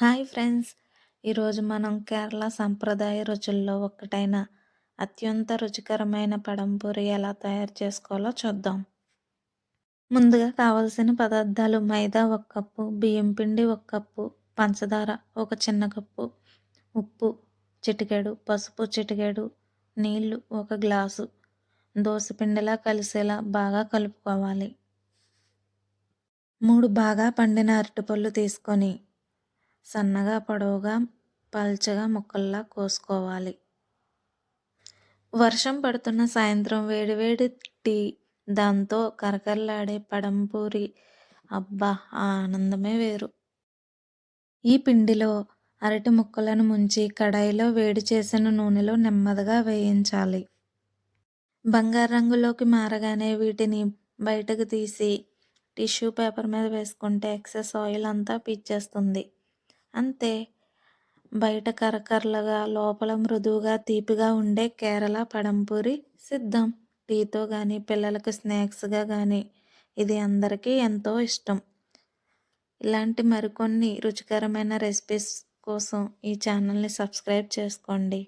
Hi friends! ఈరోజు మనం కేరళ సంప్రదాయ రుచుల్లో ఒకటైన అత్యంత రుచికరమైన పడంపూరి ఎలా తయారు చేసుకోవాలో చూద్దాం. ముందుగా కావలసిన పదార్థాలు మైదా 1 కప్పు, బియ్యం పిండి 1 కప్పు, పంచదార 1 చిన్న కప్పు, ఉప్పు చిటికెడు, పసుపు చిటికెడు, నీళ్లు 1 గ్లాసు. దోసపిండిలా కలిసేలా బాగా కలుపుకోవాలి. 3 బాగా పండిన అరటిపళ్ళు తీసుకొని సన్నగా పొడవుగా పల్చగా ముక్కల్లా కోసుకోవాలి. వర్షం పడుతున్న సాయంత్రం వేడివేడి టీ, దాంతో కరకరలాడే పడంపూరి అబ్బా! ఆ ఆనందమే వేరు. ఈ పిండిలో అరటి ముక్కలను ముంచి కడాయిలో వేడి చేసిన నూనెలో నెమ్మదిగా వేయించాలి. బంగారు రంగులోకి మారగానే వీటిని బయటకు తీసి టిష్యూ పేపర్ మీద వేసుకుంటే ఎక్సెస్ ఆయిల్ అంతా పీల్చేస్తుంది. అంతే, బయట కరకరలుగా లోపల మృదువుగా తీపిగా ఉండే కేరళ పడంపూరి సిద్ధం. టీతో కానీ పిల్లలకు స్నాక్స్గా కానీ ఇది అందరికీ ఎంతో ఇష్టం. ఇలాంటి మరికొన్ని రుచికరమైన రెసిపీస్ కోసం ఈ ఛానల్ని సబ్స్క్రైబ్ చేసుకోండి.